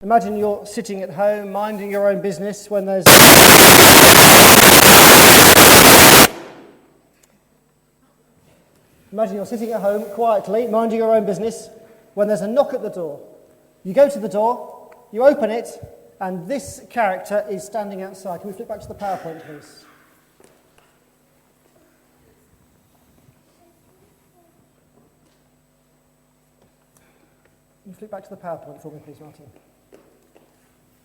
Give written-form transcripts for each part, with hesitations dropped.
Imagine you're sitting at home, minding your own business when there's... Imagine you're sitting at home quietly, minding your own business, when there's a knock at the door. You go to the door, you open it, and this character is standing outside. Can we flip back to the PowerPoint, please? Can you flip back to the PowerPoint for me, please, Martin?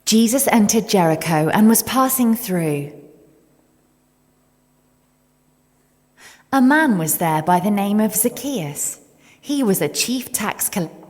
Jesus entered Jericho and was passing through. A man was there by the name of Zacchaeus. He was a chief tax collector.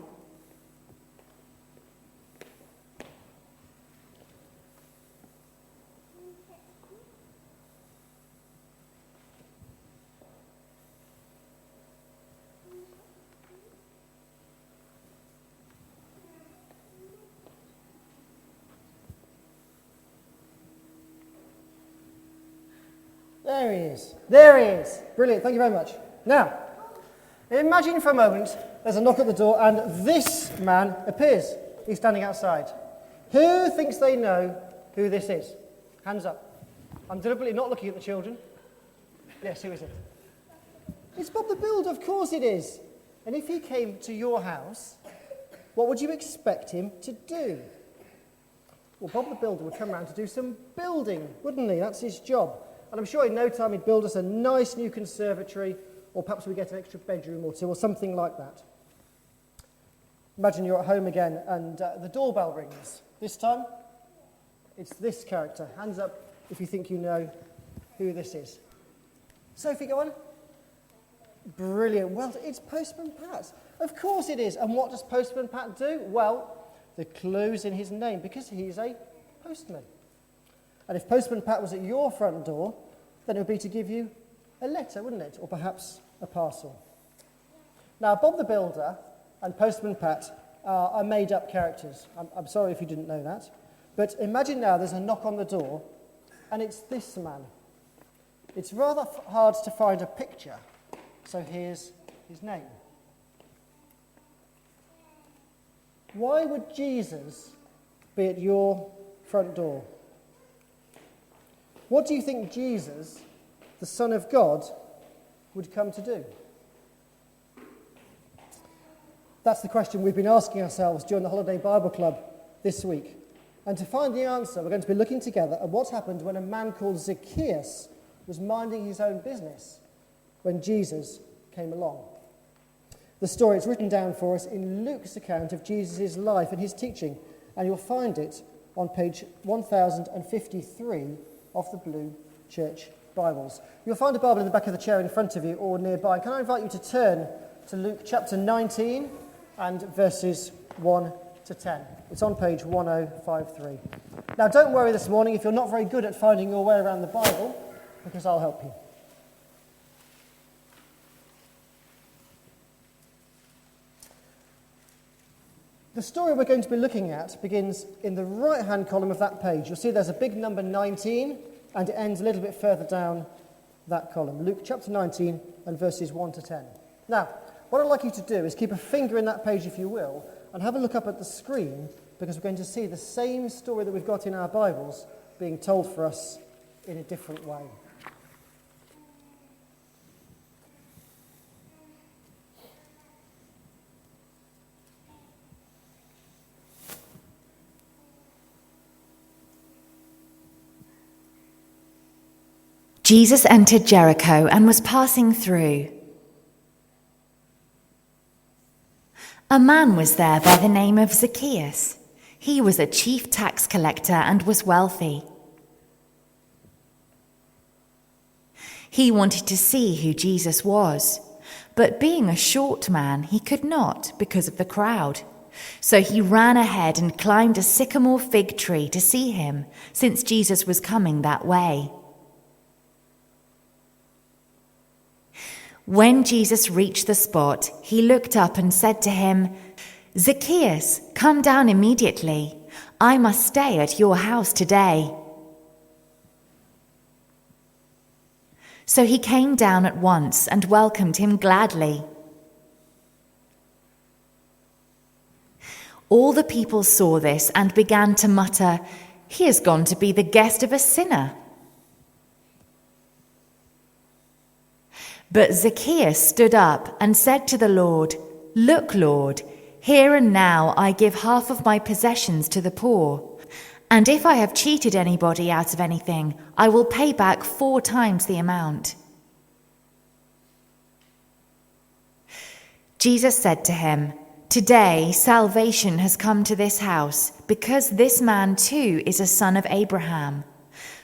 There he is. There he is. Brilliant. Thank you very much. Now, imagine for a moment there's a knock at the door and this man appears. He's standing outside. Who thinks they know who this is? Hands up. I'm deliberately not looking at the children. Yes, who is it? It's Bob the Builder. Of course it is. And if he came to your house, what would you expect him to do? Well, Bob the Builder would come around to do some building, wouldn't he? That's his job. And I'm sure in no time he'd build us a nice new conservatory, or perhaps we get an extra bedroom or two, or something like that. Imagine you're at home again and the doorbell rings. This time, it's this character. Hands up if you think you know who this is. Sophie, go on. Brilliant. Well, it's Postman Pat. Of course it is. And what does Postman Pat do? Well, the clue's in his name, because he's a postman. And if Postman Pat was at your front door, then it would be to give you a letter, wouldn't it? Or perhaps a parcel. Now, Bob the Builder and Postman Pat are made-up characters. I'm sorry if you didn't know that. But imagine now there's a knock on the door, and it's this man. It's rather hard to find a picture, so here's his name. Why would Jesus be at your front door? What do you think Jesus, the Son of God, would come to do? That's the question we've been asking ourselves during the Holiday Bible Club this week. And to find the answer, we're going to be looking together at what happened when a man called Zacchaeus was minding his own business when Jesus came along. The story is written down for us in Luke's account of Jesus' life and his teaching, and you'll find it on page 1053 of the Blue Church Bibles. You'll find a Bible in the back of the chair in front of you or nearby. Can I invite you to turn to Luke chapter 19 and verses 1 to 10. It's on page 1053. Now, don't worry this morning if you're not very good at finding your way around the Bible, because I'll help you. The story we're going to be looking at begins in the right-hand column of that page. You'll see there's a big number 19, and it ends a little bit further down that column. Luke chapter 19 and verses 1 to 10. Now, what I'd like you to do is keep a finger in that page, if you will, and have a look up at the screen, because we're going to see the same story that we've got in our Bibles being told for us in a different way. Jesus entered Jericho and was passing through. A man was there by the name of Zacchaeus. He was a chief tax collector and was wealthy. He wanted to see who Jesus was, but being a short man, he could not because of the crowd. So he ran ahead and climbed a sycamore fig tree to see him, since Jesus was coming that way. When Jesus reached the spot, he looked up and said to him, "Zacchaeus, come down immediately. I must stay at your house today." So he came down at once and welcomed him gladly. All the people saw this and began to mutter, "He has gone to be the guest of a sinner." But Zacchaeus stood up and said to the Lord, "Look, Lord, here and now I give half of my possessions to the poor. And if I have cheated anybody out of anything, I will pay back 4 times the amount." Jesus said to him, "Today salvation has come to this house, because this man too is a son of Abraham.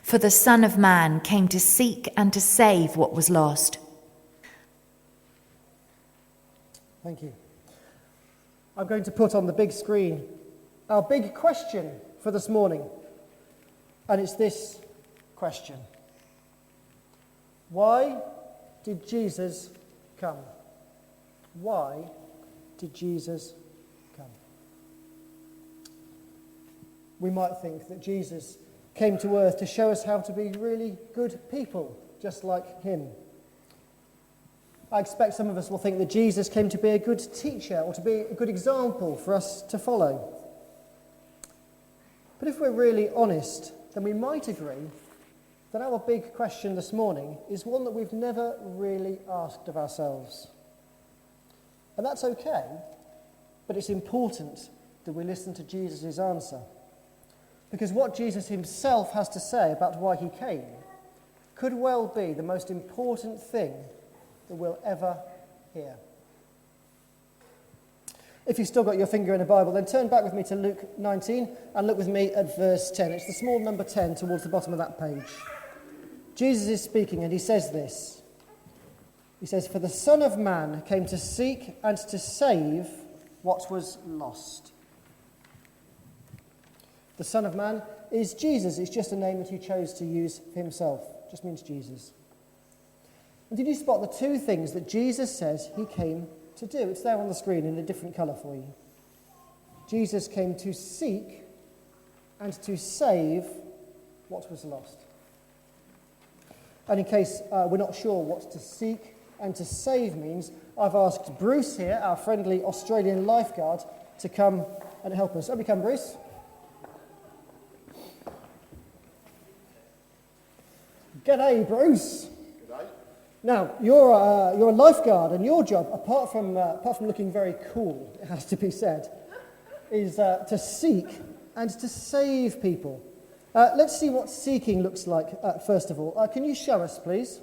For the Son of Man came to seek and to save what was lost." Thank you. I'm going to put on the big screen our big question for this morning. And it's this question: why did Jesus come? Why did Jesus come? We might think that Jesus came to earth to show us how to be really good people, just like him. I expect some of us will think that Jesus came to be a good teacher or to be a good example for us to follow. But if we're really honest, then we might agree that our big question this morning is one that we've never really asked of ourselves. And that's okay, but it's important that we listen to Jesus' answer. Because what Jesus himself has to say about why he came could well be the most important thing that we'll ever hear. If you've still got your finger in a Bible, then turn back with me to Luke 19 and look with me at verse 10. It's the small number 10 towards the bottom of that page. Jesus is speaking and he says this. He says, "For the Son of Man came to seek and to save what was lost." The Son of Man is Jesus. It's just a name that he chose to use for himself. It just means Jesus. And did you spot the 2 things that Jesus says he came to do? It's there on the screen in a different colour for you. Jesus came to seek and to save what was lost. And in case we're not sure what to seek and to save means, I've asked Bruce here, our friendly Australian lifeguard, to come and help us. Up you come, Bruce. G'day, Bruce. G'day. Now, you're a lifeguard, and your job, apart from looking very cool, it has to be said, is to seek and to save people. Let's see what seeking looks like, first of all. Can you show us, please?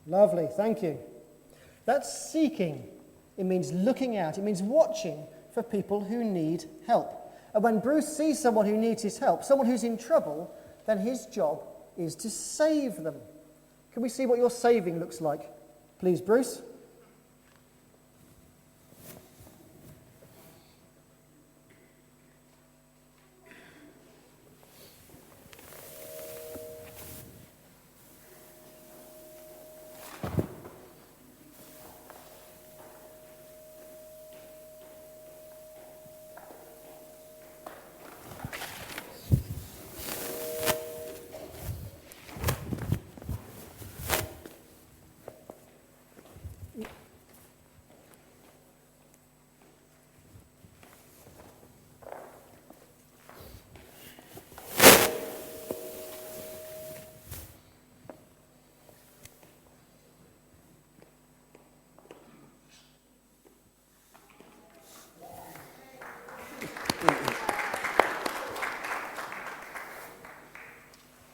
Lovely, thank you. That's seeking. It means looking out. It means watching for people who need help. And when Bruce sees someone who needs his help, someone who's in trouble, then his job is to save them. Can we see what your saving looks like, please, Bruce?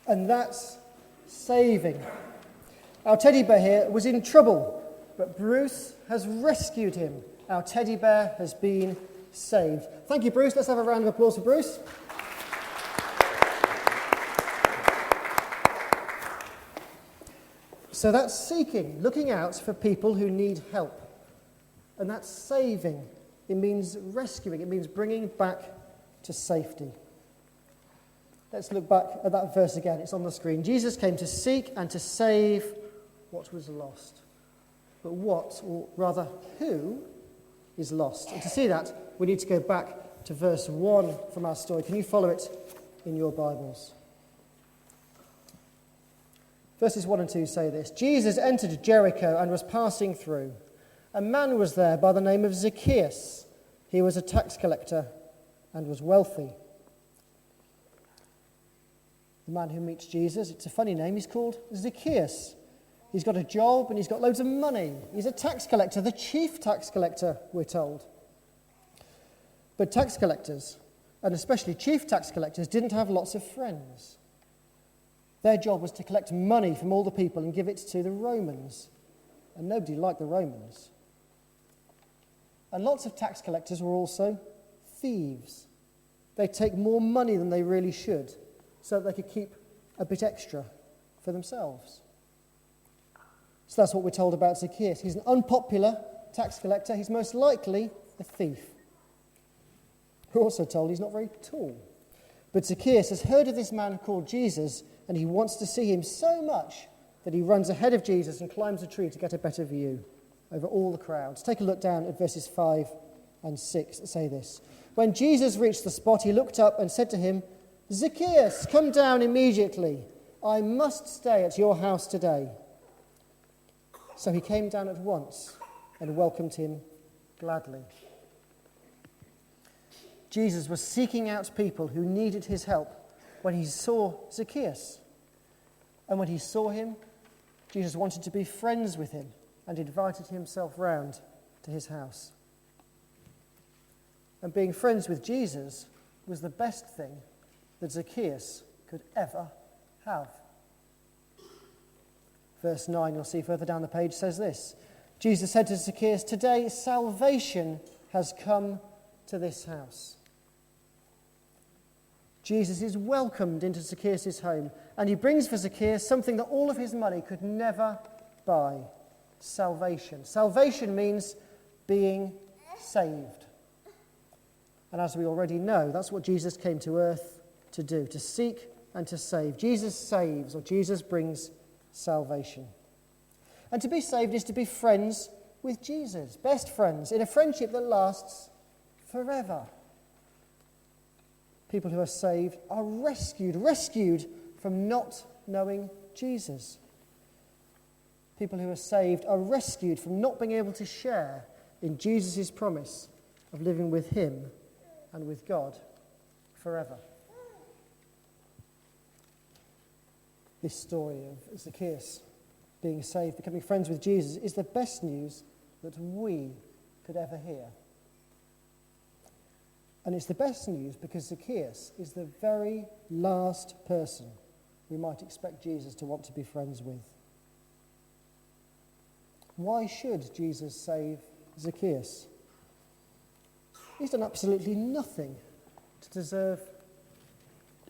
And that's saving. Our teddy bear here was in trouble, but Bruce has rescued him. Our teddy bear has been saved. Thank you, Bruce. Let's have a round of applause for Bruce. So that's seeking, looking out for people who need help. And that's saving. It means rescuing. It means bringing back to safety. Let's look back at that verse again. It's on the screen. Jesus came to seek and to save what was lost. But what, or rather who, is lost. And to see that, we need to go back to verse 1 from our story. Can you follow it in your Bibles? Verses 1 and 2 say this: Jesus entered Jericho and was passing through. A man was there by the name of Zacchaeus. He was a tax collector and was wealthy. The man who meets Jesus, it's a funny name, he's called Zacchaeus. He's got a job and he's got loads of money. He's a tax collector, the chief tax collector, we're told. But tax collectors, and especially chief tax collectors, didn't have lots of friends. Their job was to collect money from all the people and give it to the Romans. And nobody liked the Romans. And lots of tax collectors were also thieves. They'd take more money than they really should so that they could keep a bit extra for themselves. So that's what we're told about Zacchaeus. He's an unpopular tax collector. He's most likely a thief. We're also told he's not very tall. But Zacchaeus has heard of this man called Jesus, and he wants to see him so much that he runs ahead of Jesus and climbs a tree to get a better view over all the crowds. Take a look down at verses 5 and 6 that say this. When Jesus reached the spot, he looked up and said to him, "Zacchaeus, come down immediately. I must stay at your house today." So he came down at once and welcomed him gladly. Jesus was seeking out people who needed his help when he saw Zacchaeus. And when he saw him, Jesus wanted to be friends with him and invited himself round to his house. And being friends with Jesus was the best thing that Zacchaeus could ever have. Verse 9, you'll see further down the page, says this. Jesus said to Zacchaeus, "Today salvation has come to this house." Jesus is welcomed into Zacchaeus' home, and he brings for Zacchaeus something that all of his money could never buy: salvation. Salvation means being saved. And as we already know, that's what Jesus came to earth to do, to seek and to save. Jesus saves, or Jesus brings salvation. And to be saved is to be friends with Jesus, best friends, in a friendship that lasts forever. People who are saved are rescued from not knowing Jesus. People who are saved are rescued from not being able to share in Jesus' promise of living with him and with God forever. This story of Zacchaeus being saved, becoming friends with Jesus, is the best news that we could ever hear. And it's the best news because Zacchaeus is the very last person we might expect Jesus to want to be friends with. Why should Jesus save Zacchaeus? He's done absolutely nothing to deserve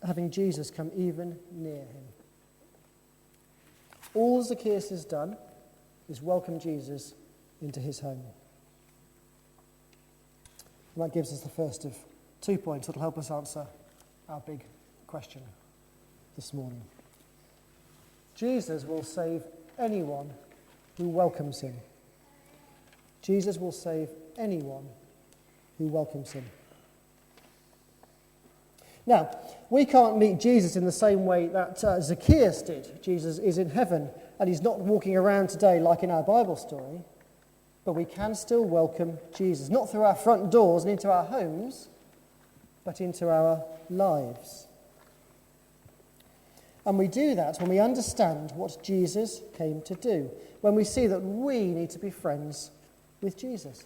having Jesus come even near him. All Zacchaeus has done is welcome Jesus into his home. And that gives us the first of 2 points that will help us answer our big question this morning. Jesus will save anyone who welcomes him. Jesus will save anyone who welcomes him. Now, we can't meet Jesus in the same way that Zacchaeus did. Jesus is in heaven, and he's not walking around today like in our Bible story. But we can still welcome Jesus, not through our front doors and into our homes, but into our lives. And we do that when we understand what Jesus came to do, when we see that we need to be friends with Jesus.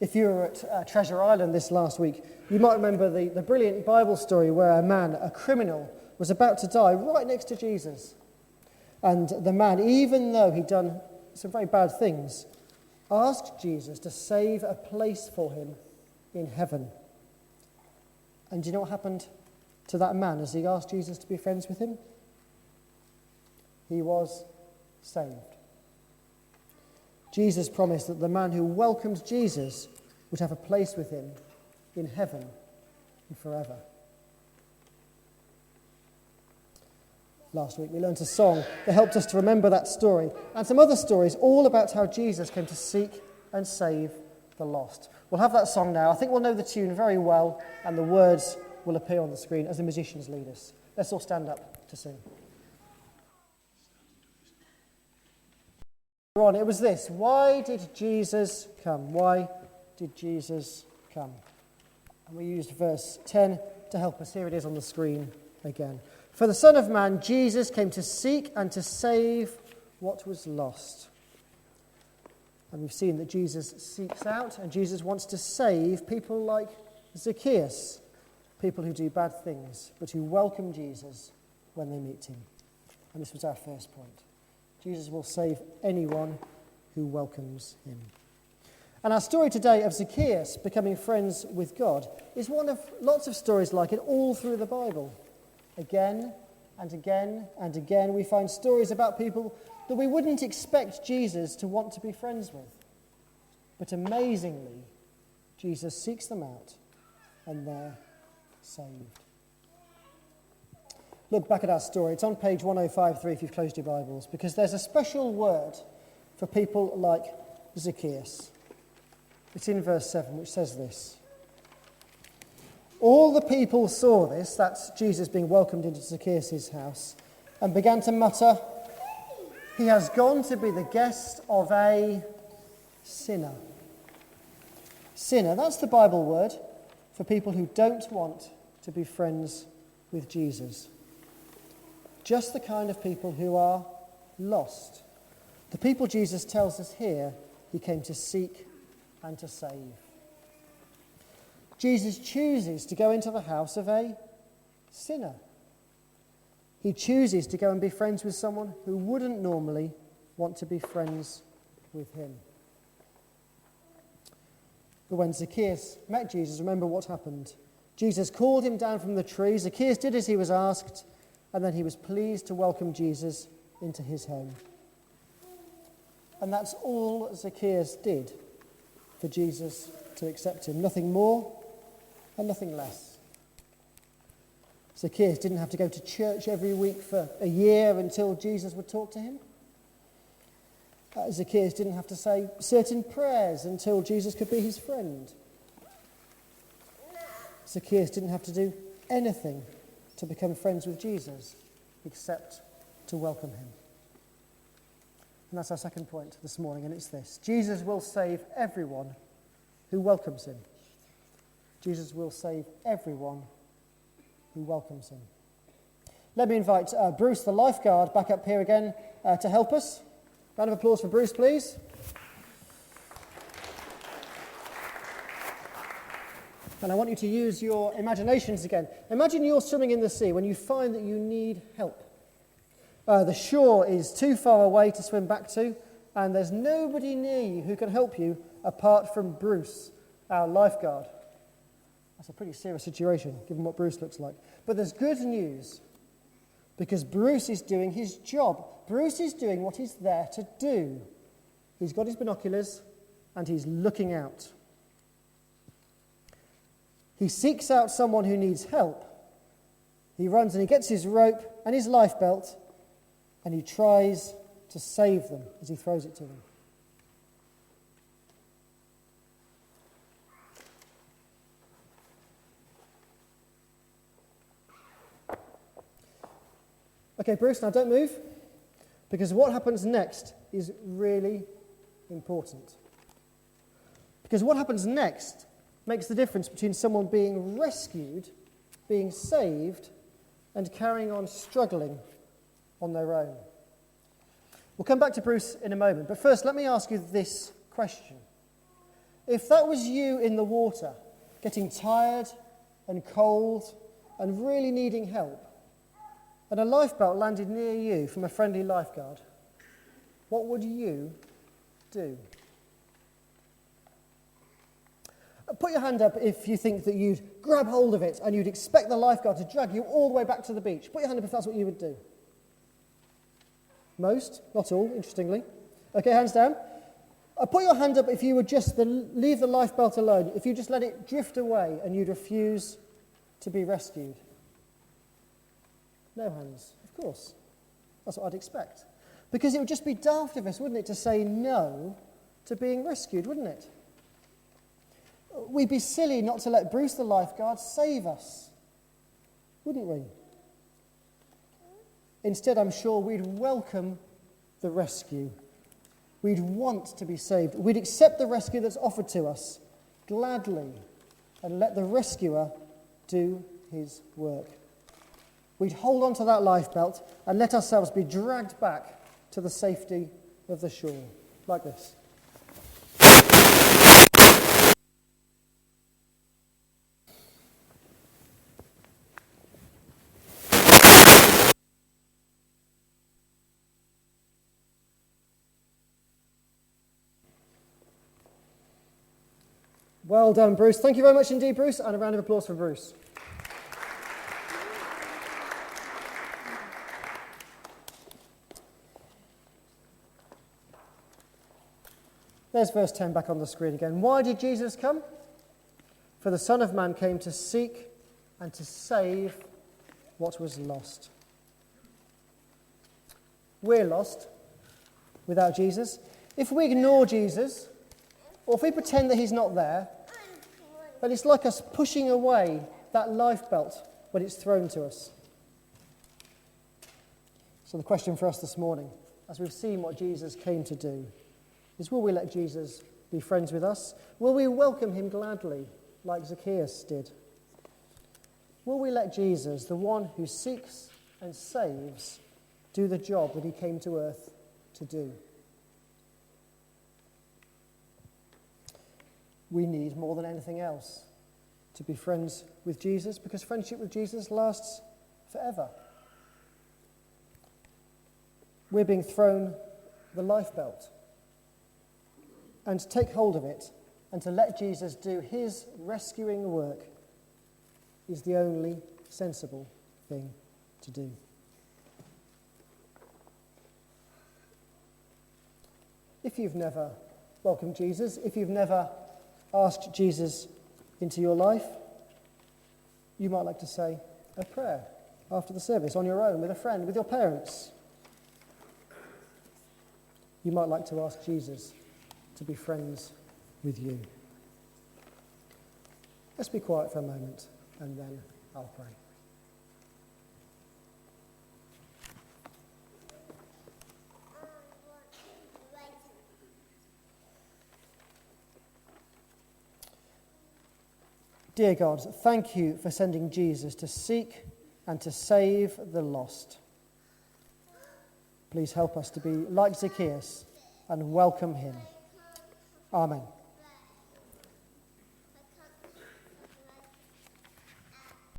If you were at Treasure Island this last week, you might remember the brilliant Bible story where a man, a criminal, was about to die right next to Jesus. And the man, even though he'd done some very bad things, asked Jesus to save a place for him in heaven. And do you know what happened to that man as he asked Jesus to be friends with him? He was saved. Jesus promised that the man who welcomed Jesus would have a place with him in heaven and forever. last week. We learnt a song that helped us to remember that story, and some other stories all about how Jesus came to seek and save the lost. We'll have that song now. I think we'll know the tune very well, and the words will appear on the screen as the musicians lead us. Let's all stand up to sing. On, it was this: why did Jesus come? Why did Jesus come? And we used verse 10 to help us. Here it is on the screen again. For the Son of Man, Jesus, came to seek and to save what was lost. And we've seen that Jesus seeks out and Jesus wants to save people like Zacchaeus, people who do bad things, but who welcome Jesus when they meet him. And this was our first point. Jesus will save anyone who welcomes him. And our story today of Zacchaeus becoming friends with God is one of lots of stories like it all through the Bible. Again and again and again we find stories about people that we wouldn't expect Jesus to want to be friends with. But amazingly, Jesus seeks them out and they're saved. Look back at our story. It's on page 1053 if you've closed your Bibles, because there's a special word for people like Zacchaeus. It's in verse 7, which says this: all the people saw this, that's Jesus being welcomed into Zacchaeus' house, and began to mutter, he has gone to be the guest of a sinner. Sinner, that's the Bible word for people who don't want to be friends with Jesus. Just the kind of people who are lost. The people Jesus tells us here he came to seek and to save. Jesus chooses to go into the house of a sinner. He chooses to go and be friends with someone who wouldn't normally want to be friends with him. But when Zacchaeus met Jesus, remember what happened. Jesus called him down from the tree. Zacchaeus did as he was asked, and then he was pleased to welcome Jesus into his home. And that's all Zacchaeus did for Jesus to accept him. Nothing more and nothing less. Zacchaeus didn't have to go to church every week for a year until Jesus would talk to him. Zacchaeus didn't have to say certain prayers until Jesus could be his friend. Zacchaeus didn't have to do anything to become friends with Jesus except to welcome him. And that's our second point this morning, and it's this: Jesus will save everyone who welcomes him. Jesus will save everyone who welcomes him. Let me invite Bruce, the lifeguard, back up here again to help us. Round of applause for Bruce, please. And I want you to use your imaginations again. Imagine you're swimming in the sea when you find that you need help. The shore is too far away to swim back to, and there's nobody near you who can help you apart from Bruce, our lifeguard. That's a pretty serious situation, given what Bruce looks like. But there's good news, because Bruce is doing his job. Bruce is doing what he's there to do. He's got his binoculars, and he's looking out. He seeks out someone who needs help. He runs and he gets his rope and his life belt, and he tries to save them as he throws it to them. Okay, Bruce, now don't move, because what happens next is really important. Because what happens next makes the difference between someone being rescued, being saved, and carrying on struggling on their own. We'll come back to Bruce in a moment, but first let me ask you this question. If that was you in the water, getting tired and cold and really needing help, and a lifebelt landed near you from a friendly lifeguard, what would you do? Put your hand up if you think that you'd grab hold of it and you'd expect the lifeguard to drag you all the way back to the beach. Put your hand up if that's what you would do. Most, not all, interestingly. Okay, hands down. Put your hand up if you would just leave the lifebelt alone, if you just let it drift away and you'd refuse to be rescued. No hands, of course. That's what I'd expect. Because it would just be daft of us, wouldn't it, to say no to being rescued, wouldn't it? We'd be silly not to let Bruce the lifeguard save us, wouldn't we? Instead, I'm sure we'd welcome the rescue. We'd want to be saved. We'd accept the rescue that's offered to us gladly and let the rescuer do his work. We'd hold on to that lifebelt and let ourselves be dragged back to the safety of the shore, like this. Well done, Bruce. Thank you very much indeed, Bruce, and a round of applause for Bruce. There's verse 10 back on the screen again. Why did Jesus come? For the Son of Man came to seek and to save what was lost. We're lost without Jesus. If we ignore Jesus, or if we pretend that he's not there, then it's like us pushing away that lifebelt when it's thrown to us. So the question for us this morning, as we've seen what Jesus came to do, is will we let Jesus be friends with us? Will we welcome him gladly, like Zacchaeus did? Will we let Jesus, the one who seeks and saves, do the job that he came to earth to do? We need more than anything else to be friends with Jesus, because friendship with Jesus lasts forever. We're being thrown the lifebelt. And to take hold of it and to let Jesus do his rescuing work is the only sensible thing to do. If you've never welcomed Jesus, if you've never asked Jesus into your life, you might like to say a prayer after the service on your own, with a friend, with your parents. You might like to ask Jesus to be friends with you. Let's be quiet for a moment and then I'll pray. Dear God, thank you for sending Jesus to seek and to save the lost. Please help us to be like Zacchaeus and welcome him. Amen.